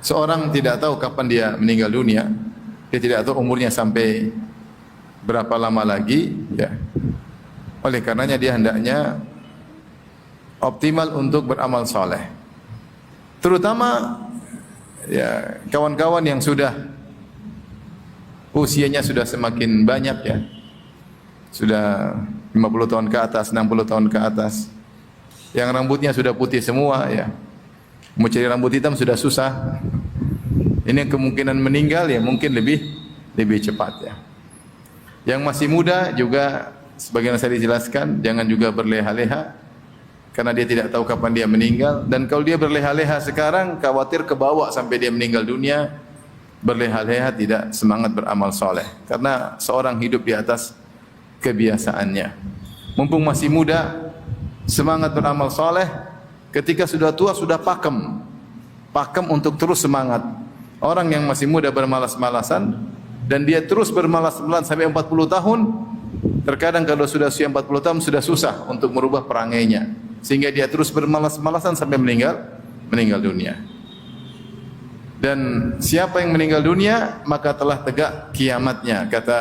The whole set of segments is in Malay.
Seorang tidak tahu kapan dia meninggal dunia, dia tidak tahu umurnya sampai berapa lama lagi, ya. Oleh karenanya dia hendaknya optimal untuk beramal soleh. Terutama ya kawan-kawan yang sudah usianya sudah semakin banyak, ya. Sudah 50 tahun ke atas, 60 tahun ke atas. Yang rambutnya sudah putih semua, ya. Mau cari rambut hitam sudah susah. Ini kemungkinan meninggal ya mungkin lebih cepat, ya. Yang masih muda juga sebagaimana saya dijelaskan, jangan juga berleha-leha karena dia tidak tahu kapan dia meninggal, dan kalau dia berleha-leha sekarang khawatir kebawa sampai dia meninggal dunia. Berleha-leha tidak semangat beramal soleh karena seorang hidup di atas kebiasaannya. Mumpung masih muda, semangat beramal soleh. Ketika sudah tua sudah pakem untuk terus semangat. Orang yang masih muda bermalas-malasan dan dia terus bermalas-malasan sampai 40 tahun, terkadang kalau sudah usia 40 tahun sudah susah untuk merubah perangainya, sehingga dia terus bermalas-malasan sampai meninggal dunia. Dan siapa yang meninggal dunia maka telah tegak kiamatnya. Kata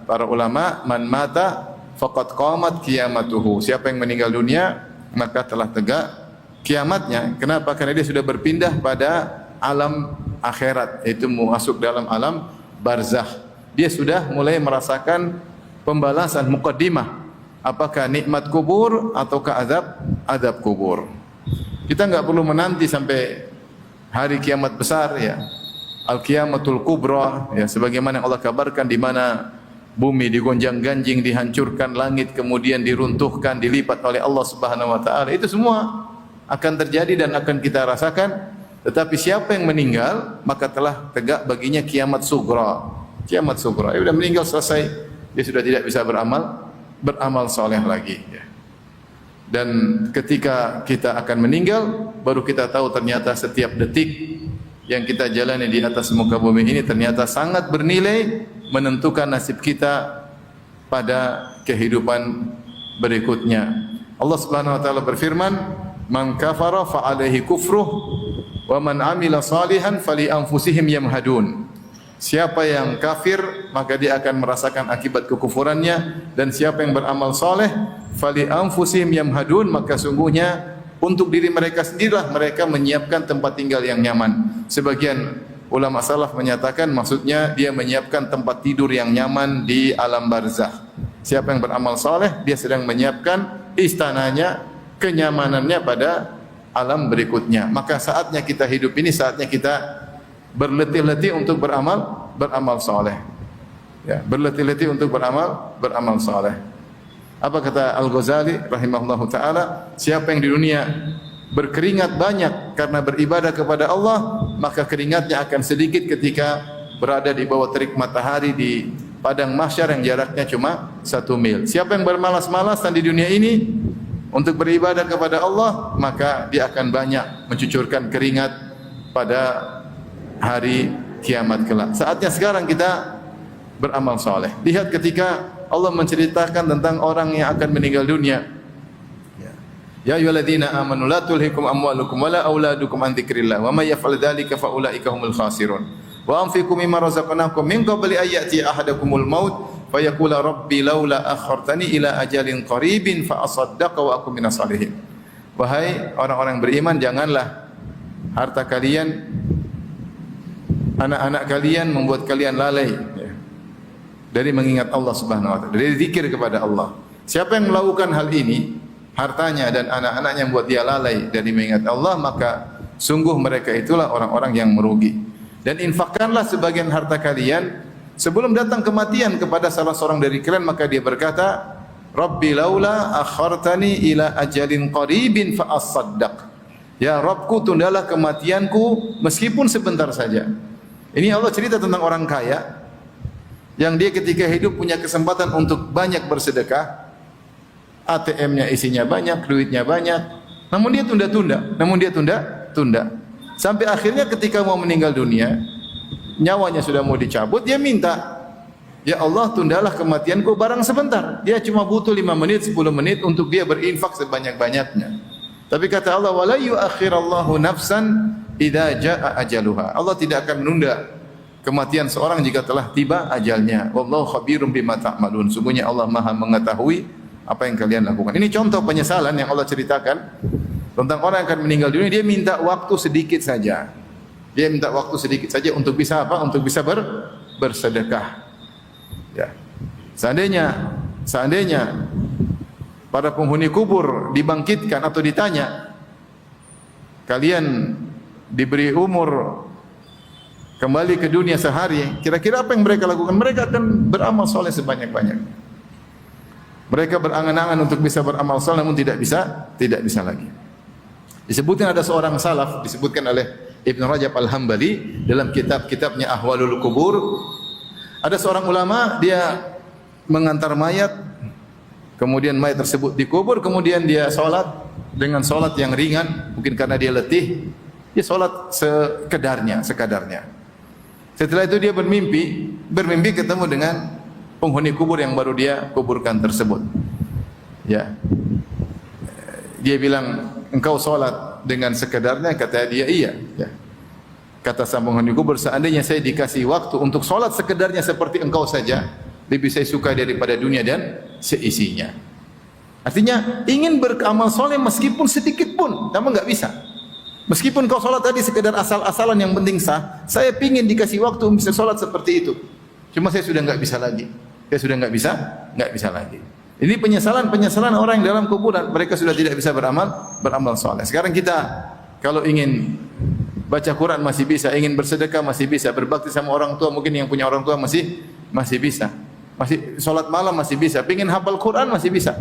para ulama, man mata faqad qamat qiyamatuhu. Siapa yang meninggal dunia maka telah tegak kiamatnya. Kenapa? Karena dia sudah berpindah pada alam akhirat, yaitu masuk dalam alam barzakh. Dia sudah mulai merasakan pembalasan muqaddimah. Apakah nikmat kubur ataukah azab kubur. Kita enggak perlu menanti sampai hari kiamat besar, ya. Al-Qiyamatul Kubra, ya, sebagaimana Allah kabarkan, di mana bumi digonjang-ganjing, dihancurkan, langit kemudian diruntuhkan, dilipat oleh Allah Subhanahu wa taala. Itu semua akan terjadi dan akan kita rasakan. Tetapi siapa yang meninggal maka telah tegak baginya kiamat sugra. Kiamat sugra. Dia sudah meninggal, selesai. Dia sudah tidak bisa beramal soleh lagi, ya. Dan ketika kita akan meninggal, baru kita tahu ternyata setiap detik yang kita jalani di atas muka bumi ini ternyata sangat bernilai, menentukan nasib kita pada kehidupan berikutnya. Allah Subhanahu wa taala berfirman, "Man kafara fa alaihi kufruh wa man amila salihan fali anfusihim yamhadun." Siapa yang kafir maka dia akan merasakan akibat kekufurannya, dan siapa yang beramal soleh fali anfusihim yamhadun, maka sungguhnya untuk diri mereka sendirilah mereka menyiapkan tempat tinggal yang nyaman. Sebagian ulama salaf menyatakan maksudnya dia menyiapkan tempat tidur yang nyaman di alam barzakh. Siapa yang beramal soleh dia sedang menyiapkan istananya, kenyamanannya pada alam berikutnya. Maka saatnya kita hidup ini, saatnya kita berletih-letih untuk beramal soleh, ya, berletih-letih untuk beramal soleh. Apa kata Al-Ghazali rahimahullahu taala? Siapa yang di dunia berkeringat banyak karena beribadah kepada Allah, maka keringatnya akan sedikit ketika berada di bawah terik matahari di padang mahsyar yang jaraknya cuma 1 mil. Siapa yang bermalas-malasan di dunia ini untuk beribadah kepada Allah, maka dia akan banyak mencucurkan keringat pada hari kiamat kelak. Saatnya sekarang kita beramal soleh. Lihat ketika Allah menceritakan tentang orang yang akan meninggal dunia. Ya ayyuhalladzina amanu la tulhikum amwalukum wala auladukum an dzikrillah wa may yaf'al dzalika fa ulaika humul khasirun. Wa anfiqu mimma razaqnakum min qabli an ya'ti ahadakumul maut fa yaqula rabbi laula akhartani ila ajalin qaribin fa asaddaqa wa akum minas salihin. Wahai orang-orang beriman, janganlah harta kalian, anak-anak kalian membuat kalian lalai, ya, dari mengingat Allah Subhanahu wa taala, dari zikir kepada Allah. Siapa yang melakukan hal ini, hartanya dan anak-anaknya membuat dia lalai dari mengingat Allah, maka sungguh mereka itulah orang-orang yang merugi. Dan infakkanlah sebagian harta kalian sebelum datang kematian kepada salah seorang dari kalian, maka dia berkata, Rabbi laula akhartani ila ajalin qaribin fa asaddaq. Ya Rabbku, tundalah kematianku meskipun sebentar saja. Ini Allah cerita tentang orang kaya yang dia ketika hidup punya kesempatan untuk banyak bersedekah, ATM-nya isinya banyak, duitnya banyak, namun dia tunda. Sampai akhirnya ketika mau meninggal dunia, nyawanya sudah mau dicabut, dia minta, ya Allah, tundalah kematianku barang sebentar. Dia cuma butuh 5 menit, 10 menit untuk dia berinfak sebanyak-banyaknya. Tapi kata Allah, wala yuakhirallahu nafsan idza jaa ajaluha. Allah tidak akan menunda kematian seorang jika telah tiba ajalnya. Wallahu khabirum bima ta'malun. Sungguhnya Allah Maha mengetahui apa yang kalian lakukan. Ini contoh penyesalan yang Allah ceritakan tentang orang yang akan meninggal dunia. Dia minta waktu sedikit saja. Dia minta waktu sedikit saja untuk bisa apa? Untuk bisa bersedekah. Ya. Seandainya para penghuni kubur dibangkitkan atau ditanya, kalian diberi umur kembali ke dunia sehari, kira-kira apa yang mereka lakukan? Mereka akan beramal soleh sebanyak-banyaknya. Mereka berangan-angan untuk bisa beramal soleh, namun tidak bisa lagi. Disebutkan ada seorang salaf, disebutkan oleh Ibn Rajab Al-Hambali dalam kitab-kitabnya Ahwalul Kubur. Ada seorang ulama, dia mengantar mayat, kemudian mayat tersebut dikubur, kemudian dia sholat dengan sholat yang ringan, mungkin karena dia letih, dia sholat sekadarnya. Setelah itu dia bermimpi ketemu dengan penghuni kubur yang baru dia kuburkan tersebut. Ya, dia bilang, engkau sholat dengan sekadarnya? Kata dia, iya. Ya. Kata sang penghuni kubur, seandainya saya dikasih waktu untuk sholat sekedarnya seperti engkau saja, lebih saya suka daripada dunia dan seisinya. Artinya ingin beramal soleh meskipun sedikit pun, namun enggak bisa. Meskipun kau sholat tadi sekedar asal-asalan yang penting sah, saya pingin dikasih waktu untuk bisa sholat seperti itu. Cuma saya sudah enggak bisa lagi. Saya sudah enggak bisa lagi. Ini penyesalan orang yang dalam kuburan, mereka sudah tidak bisa beramal soleh. Sekarang kita kalau ingin baca Quran masih bisa, ingin bersedekah masih bisa, berbakti sama orang tua, mungkin yang punya orang tua masih bisa. Masih salat malam masih bisa, pengin hafal Quran masih bisa.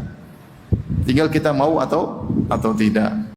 Tinggal kita mau atau tidak.